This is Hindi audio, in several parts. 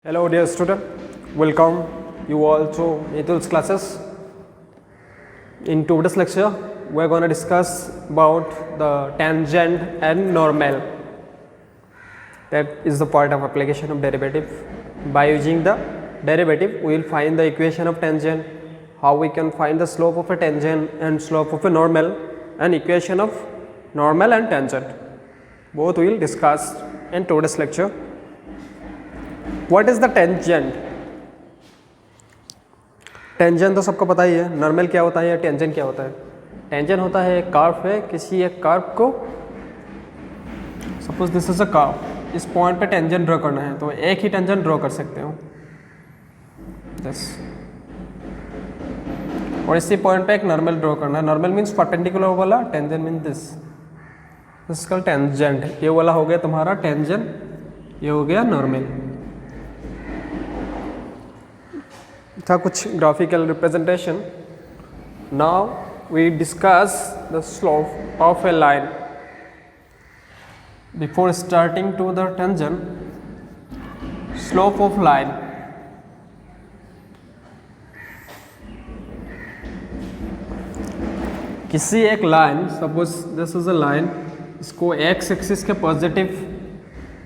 Hello dear student, welcome you all to Mitul's classes. In today's lecture, we are going to discuss about the tangent and normal. That is the part of application of derivative. By using the derivative, we will find the equation of tangent, how we can find the slope of a tangent and slope of a normal, and equation of normal and tangent. Both we will discuss in today's lecture. What is the tangent? Tangent तो सबको पता ही है. नॉर्मल क्या होता है या टेंजेंट क्या होता है? टेंजेंट होता है एक कर्व है, किसी एक कर्व को, suppose this is a curve, इस पॉइंट पे टेंजेंट ड्रॉ करना है तो एक ही टेंजेंट ड्रॉ कर सकते हो यस. और इसी पॉइंट पे एक नॉर्मल ड्रॉ करना है. नॉर्मल मीन्स परपेंडिकुलर वाला, tangent mean this called tangent. ये वाला हो गया तुम्हारा टेंजेंट, ये हो गया नॉर्मल. था कुछ graphical representation. Now we discuss the slope of a line. Before starting to the tangent, slope of line. किसी एक line, suppose this is a line, इसको एक्स एक्सिस के पॉजिटिव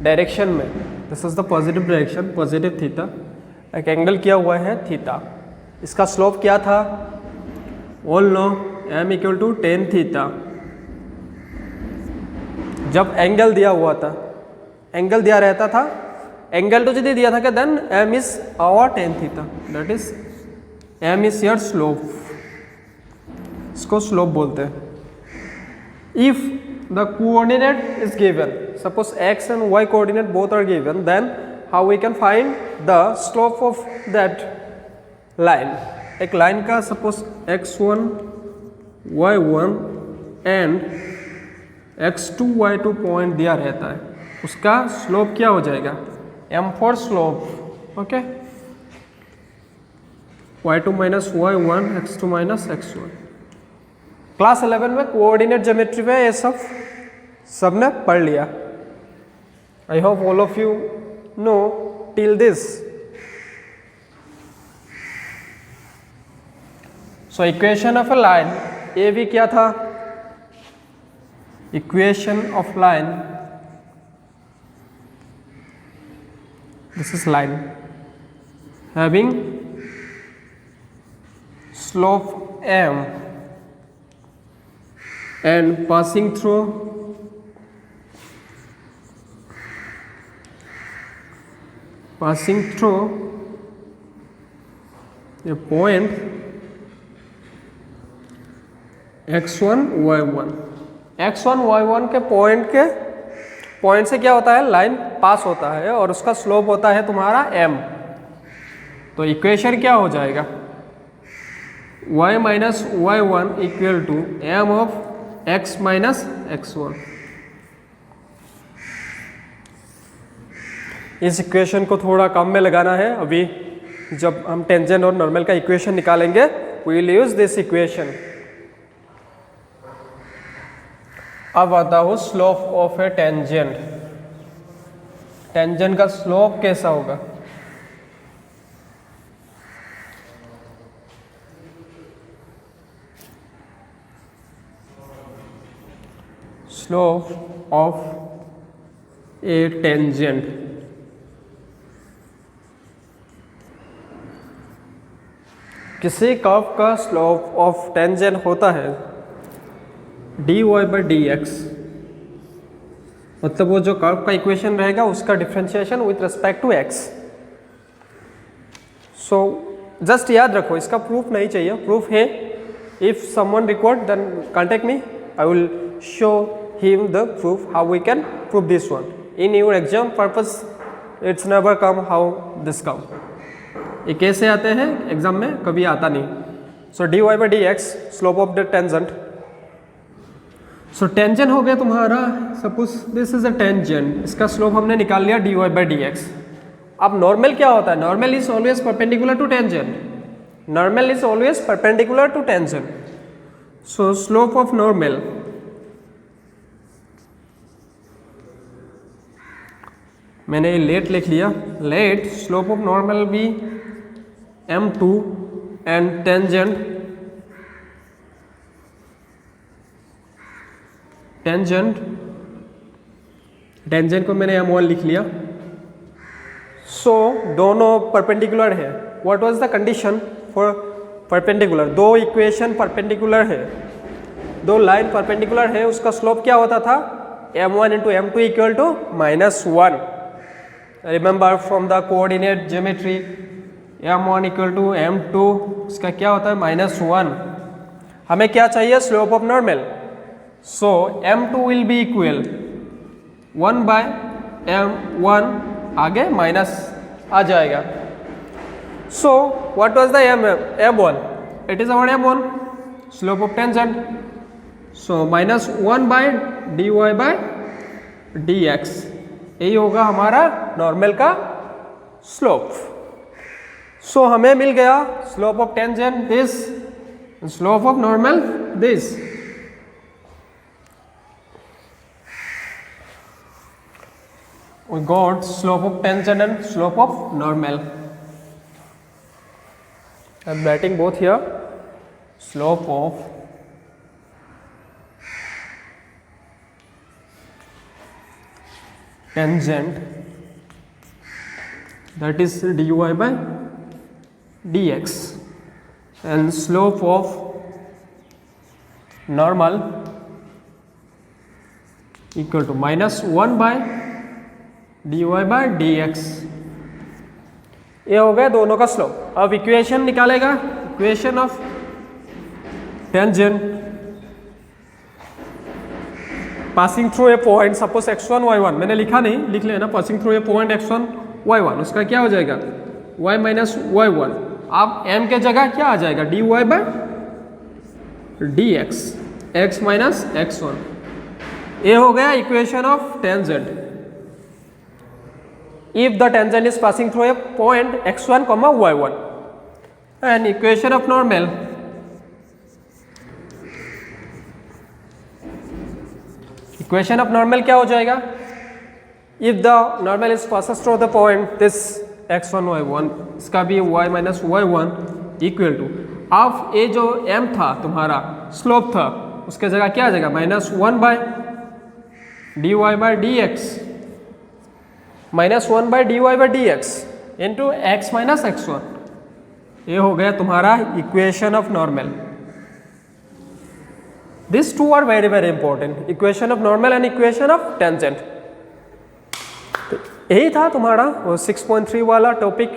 डायरेक्शन में, this is the positive direction, positive theta, एक एंगल किया हुआ है थीटा. इसका स्लोप क्या था? All know m equal to tan theta. जब एंगल दिया हुआ था, एंगल दिया रहता था, एंगल तो यदि दिया था कि then m is our tan theta, that is m is your slope. इसको स्लोप बोलते हैं. If the coordinate is given, suppose x and y coordinate both are given, then how we can find the slope of that line. एक लाइन का suppose x1 y1 and x2 y2 point दिया रहता है, उसका स्लोप क्या हो जाएगा? m for slope. Okay, y2 minus y1, x2 minus x1. Class 11 में कोऑर्डिनेट ज्योमेट्री में ये सब ने पढ़ लिया. I hope all of you know till this. So equation of a line, ये भी क्या था? Equation of line, this is line having slope m and passing through a point x1 y1. x1 y1 के पॉइंट से क्या होता है? लाइन पास होता है और उसका स्लोप होता है तुम्हारा m. तो इक्वेशन क्या हो जाएगा? y minus y1 equal to m of x minus x1. इस इक्वेशन को थोड़ा कम में लगाना है. अभी जब हम टेंजेंट और नॉर्मल का इक्वेशन निकालेंगे, we will use this equation. अब आता हूँ slope of a tangent. Tangent का स्लोप कैसा होगा? Slope of a tangent. किसी कर्व का स्लोप ऑफ टेंजेंट होता है dy बाई डी एक्स. मतलब वो जो कर्व का इक्वेशन रहेगा उसका differentiation with respect to x. So just याद रखो, इसका प्रूफ नहीं चाहिए. प्रूफ है, if someone required then contact me, I will show him the proof how we can prove this one. In your exam purpose it's never come how this come. ये कैसे आते हैं एग्जाम में? कभी आता नहीं. So dy by d x, slope of the tangent. So tangent हो गया तुम्हारा, suppose this is a tangent, इसका स्लोप हमने निकाल लिया dy बाई डी एक्स. अब नॉर्मल क्या होता है? Normal is always perpendicular to tangent. Normal is always perpendicular to tangent. So slope of normal मैंने लेट लिख लिया, let slope of normal be m2 and tangent को मैंने m1 लिख लिया। सो दोनों परपेंडिकुलर है। What was the condition for perpendicular? दो इक्वेशन परपेंडिकुलर है, दो लाइन परपेंडिकुलर है, उसका स्लोप क्या होता था? m1 into m2 equal to -1। Remember from the coordinate geometry, m1 equal to m2, इसका क्या होता है? -1। हमें क्या चाहिए? Slope of normal. So m2 will be equal 1/m1, आगे माइनस आ जाएगा। So what was the m1? It is our m1, slope of tangent. So -1/dy/dx, यही होगा हमारा नॉर्मल का स्लोप। सो हमें मिल गया slope of tangent this, slope of normal this. We got slope of tangent and slope of normal. I am writing both here. Slope of tangent, that is dy/dx, and slope of normal equal to -1/dy/dx। ये हो गया दोनों का स्लोप। अब इक्वेशन निकालेगा, equation of tangent passing through a point, suppose x1 y1, मैंने लिखा नहीं, लिख लेना, passing through a point x1 y1, उसका क्या हो जाएगा? y minus y1। अब m के जगह क्या आ जाएगा? dy/dx, x minus x1। ये हो गया equation of tangent. If the tangent is passing through a point x1, y1, and equation of normal, equation of normal क्या हो जाएगा? If the normal is passes through the point this x1 y1, इसका भी y minus y1 equal to, अब ये जो m था तुम्हारा स्लोप था, उसके जगह क्या आ जाएगा? -1/dy/dx, -1/dy/dx into x minus x1। ये हो गया तुम्हारा equation of normal. This two are very very important, equation of normal and equation of tangent. यही था तुम्हारा वो 6.3 वाला topic,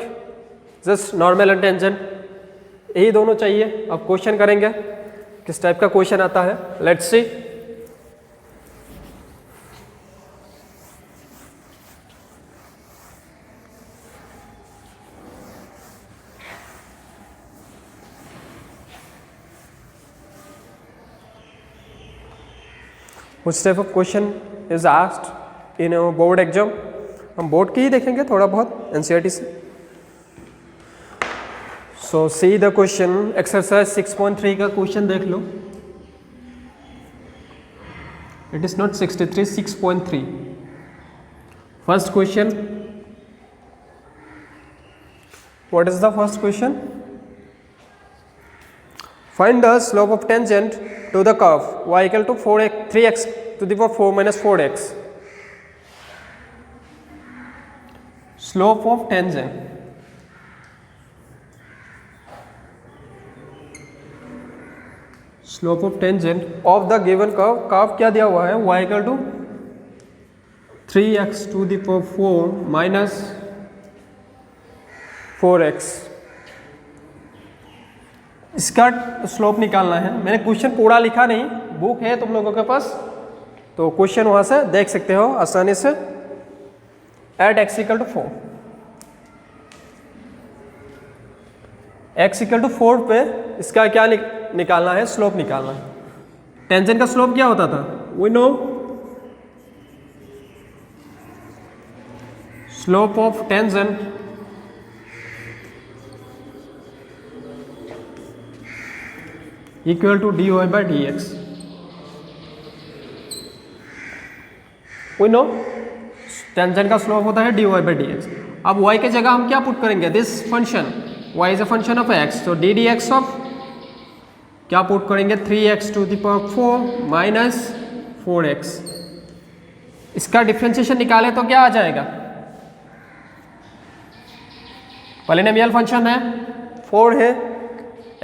just normal and tangent, यही दोनों चाहिए। अब क्वेश्चन करेंगे, किस टाइप का क्वेश्चन आता है, let's see. Which type of question is asked in a board exam? हम बोर्ड की ही देखेंगे थोड़ा बहुत NCERT से। So see the question, exercise 6.3 का क्वेश्चन देख लो। It is not 63, 6.3. First question. What is the first question? Find the slope of tangent to the curve y equal to 3x to the power 4 minus 4x. Slope of tangent. Slope of tangent of the given curve. Curve क्या दिया हुआ है? y equal to 3x to the power 4 minus 4x. इसका स्लोप निकालना है। मैंने क्वेश्चन पूरा लिखा नहीं, बुक है तुम लोगों के पास, तो क्वेश्चन वहां से देख सकते हो आसानी से। At x equal to 4, x equal to 4 पे इसका क्या निकालना है? स्लोप निकालना है। टेंजेंट का स्लोप क्या होता था? We know slope of tangent equal to dy/dx. We know tangent का स्लोप होता है dy बाई डी एक्स। अब y के जगह हम क्या पुट करेंगे, this function y is a function of x, तो डी डी एक्स ऑफ क्या पुट करेंगे 3x to the power 4 minus 4x। इसका डिफ्रेंशिएशन निकाले तो क्या आ जाएगा, पॉलिनोमियल फंक्शन है 4 है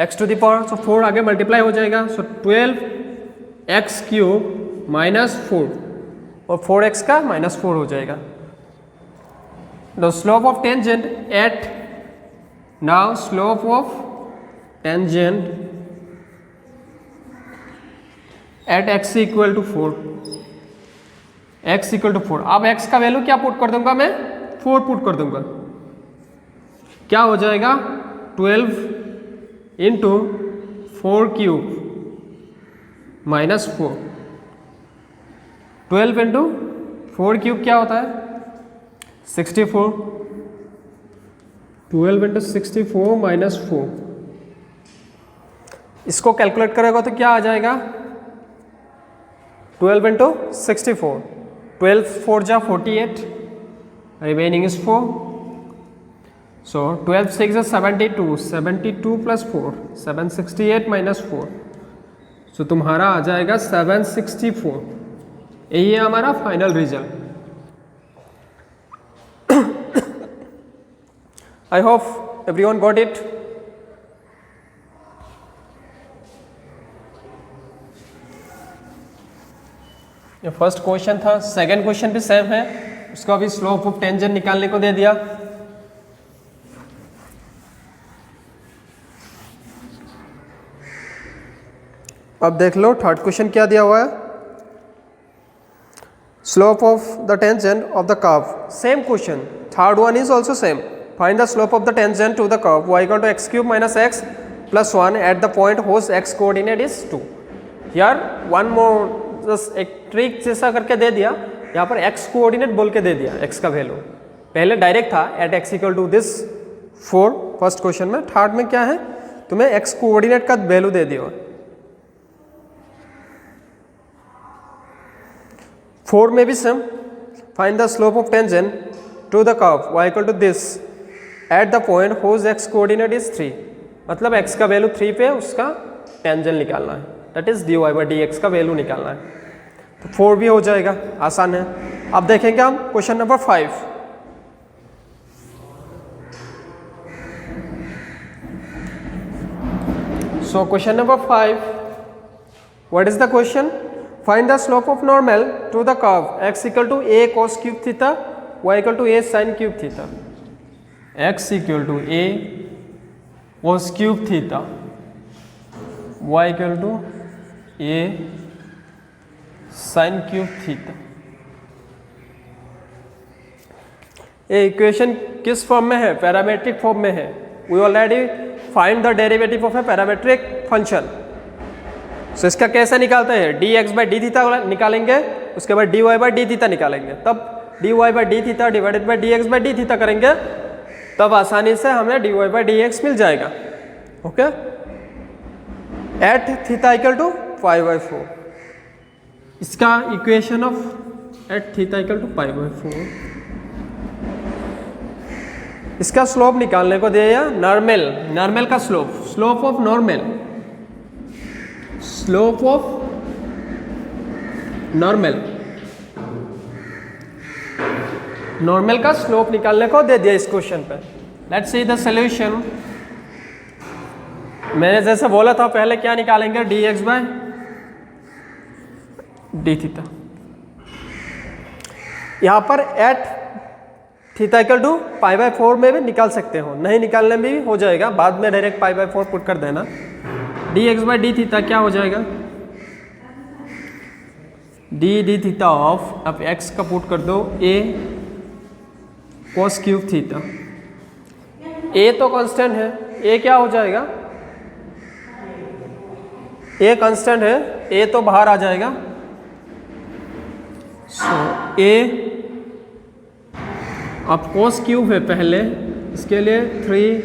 x टू द पावर, सो 4 आगे मल्टीप्लाई हो जाएगा, सो 12x क्यूब माइनस 4 और 4x का माइनस 4 हो जाएगा। The slope of tangent at, now slope of tangent at x equal to 4, x equal to 4। अब x का वैल्यू क्या पुट कर दूंगा मैं, 4 पुट कर दूंगा, क्या हो जाएगा 12 into 4 cube minus 4, 12 into 4 cube क्या होता है 64, 12 इंटू 64 माइनस 4, इसको कैलकुलेट करेगा तो क्या आ जाएगा 12 इंटू 64, 12 4 जा 48, रिमेनिंग इज 4, सो 12 6 जा 72, 72 प्लस 4 768 माइनस 4, सो तुम्हारा आ जाएगा 764। यही है हमारा final result. I hope everyone got it. ये फर्स्ट क्वेश्चन था, सेकंड क्वेश्चन भी सेम है, उसका भी स्लोप ऑफ टेंजेंट निकालने को दे दिया। अब देख लो थर्ड क्वेश्चन क्या दिया हुआ है, slope of the tangent of the curve, same question, third one is also same, find the slope of the tangent to the curve y equal to x cube minus x plus 1 at the point whose x coordinate is 2। यार वन मोर, जस्ट एक ट्रिक जैसा करके दे दिया, यहाँ पर x कोऑर्डिनेट बोल के दे दिया, x का वैल्यू पहले डायरेक्ट था at x equal to this 4 first question में, थर्ड में क्या है तुम्हें x कोऑर्डिनेट का वैल्यू दे दिया 4 में भी same, find the slope of tangent to the curve y equal to this at the point whose x coordinate is 3, मतलब x का वैल्यू 3 पे उसका टेंजेंट निकालना है, that is dy by d x का वैल्यू निकालना है, तो 4 भी हो जाएगा, आसान है। अब देखेंगे हम question number 5। So question number 5, what is the question, find the slope of normal to the curve x equal to a cos cube theta y equal to a sin cube theta, x equal to a cos cube theta y equal to a sin cube theta. ये इक्वेशन किस फॉर्म में है, पैरामेट्रिक फॉर्म में है। We already find the derivative of a parametric function, सो इसका कैसे निकालते हैं, d x by d theta निकालेंगे, उसके बाद d y by d theta निकालेंगे, तब d y by d theta divided by d x by d theta करेंगे, तब आसानी से हमें d y by d x मिल जाएगा। Okay, at theta equal to 5/4, इसका equation of at theta equal to 5/4, इसका स्लोप निकालने को दिया नॉर्मल, नॉर्मल का slope, slope of normal, slope of normal, normal का स्लोप निकालने को दे दिया इस क्वेश्चन पे। Let's see the solution. मैंने जैसे बोला था पहले क्या निकालेंगे, d x by d theta, यहां पर एट थीटा इक्वल टू 5/4 में भी निकाल सकते हो, नहीं निकालने में भी हो जाएगा, बाद में डायरेक्ट 5/4 पुट कर देना। D x by d theta क्या हो जाएगा, डी थीटा ऑफ, अब एक्स का पुट कर दो ए cos क्यूब थीटा, ए तो कांस्टेंट है, ए क्या हो जाएगा, ए कांस्टेंट है, ए तो बाहर आ जाएगा, सो ए, अब cos क्यूब है पहले, इसके लिए 3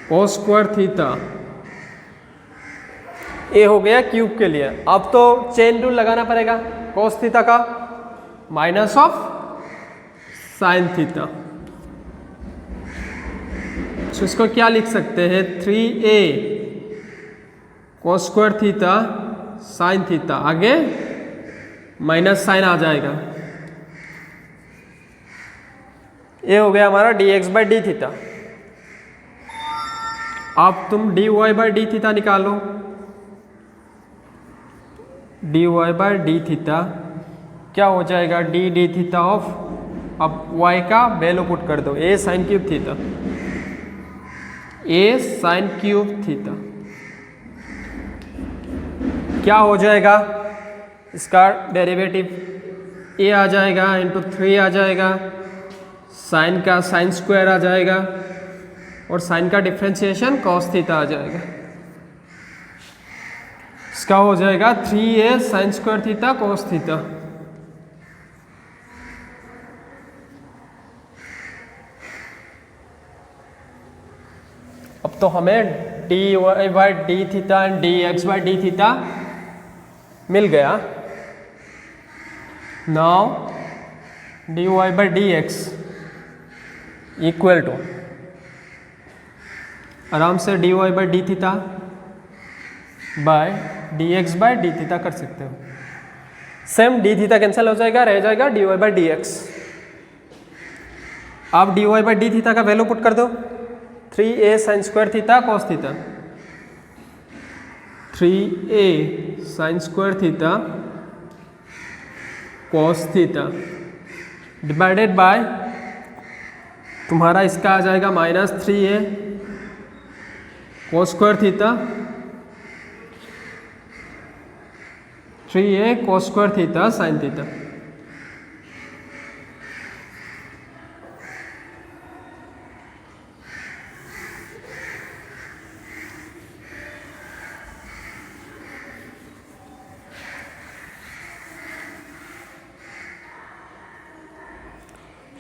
cos स्क्वायर थीटा, ए हो गया क्यूब के लिए। अब तो चेन रूल लगाना पड़ेगा, cos थीटा का माइनस ऑफ साइन थीटा। तो इसको क्या लिख सकते हैं, 3a cos square theta sine theta, आगे माइनस साइन आ जाएगा। ये हो गया हमारा dx बाई डी थीटा। अब तुम dy बाई डी थीटा निकालो। dy बाई डी थीटा क्या हो जाएगा, डी थीटा ऑफ, अब y का वैल्यू पुट कर दो, a sine cube theta, a sine cube theta क्या हो जाएगा, इसका डेरिवेटिव a आ जाएगा इंटू 3 आ जाएगा, साइन का साइन स्क्वायर आ जाएगा और साइन का डिफ्रेंशिएशन कॉस थीटा आ जाएगा। इसका हो जाएगा 3a sine square theta cos theta. अब तो हमें dy by d theta and dx by d theta मिल गया। Now dy by d x equal to, आराम से dy by d theta by dx by d theta कर सकते हो। सेम डी थीटा कैंसिल हो जाएगा, रह जाएगा dy बाई डी एक्स। आप dy बाई डी थीटा का वैल्यू पुट कर दो, 3a sine square theta cos theta, 3a sine square theta cos theta divided by तुम्हारा इसका आ जाएगा minus 3a cos square theta, 3a cos square theta sine theta.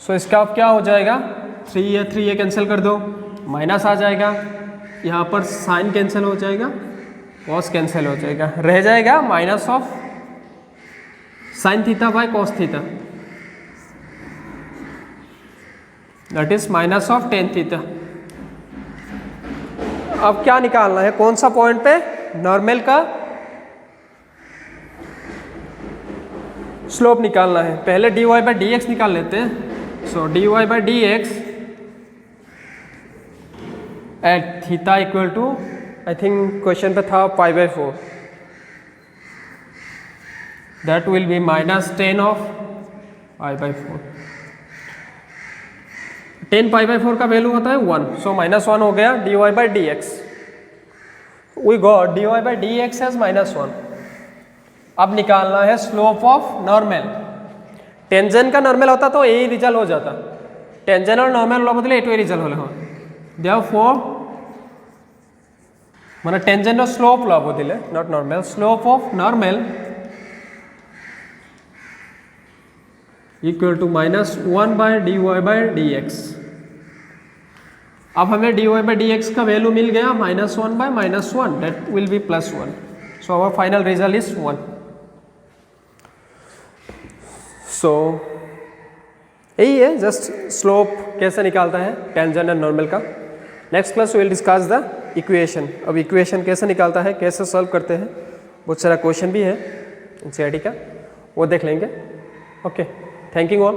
So इसका अब क्या हो जाएगा, 3a कैंसिल कर दो, माइनस आ जाएगा, यहाँ पर साइन कैंसिल हो जाएगा, कॉस कैंसिल हो जाएगा, रह जाएगा minus of sine theta by cos theta, that is minus of tan theta. अब क्या निकालना है, कौन सा पॉइंट पे, नॉर्मल का स्लोप निकालना है। पहले dy बाई डी एक्स निकाल लेते हैं। So dy by d x at theta equal to, I think question पे था pi by 4, that will be minus 10 of pi by 4। 10 pi by 4 का वैल्यू होता है 1, सो माइनस 1 हो गया dy by d x. We got dy by d x as minus 1। अब निकालना है स्लोप ऑफ नॉर्मल। टेंजेंट का नॉर्मल होता तो यही रिजल्ट हो जाता, टेंजेंट और नॉर्मल लो बदले एटो रिजल्ट हो देयरफॉर माने टेंजेंट और स्लोप लो बदले not normal, slope of normal equal to minus 1 by dy by d x. अब हमें dy बाई डी एक्स का वैल्यू मिल गया minus 1 by minus 1, that will be plus 1। So our final result is 1। So यही है, जस्ट स्लोप कैसे निकालता है टेंजेंट एंड नॉर्मल का। Next class will discuss the equation. अब इक्वेशन कैसे निकालता है, कैसे सॉल्व करते हैं, बहुत सारा क्वेश्चन भी है एनसीईआरटी का, वो देख लेंगे। Okay, thank you all.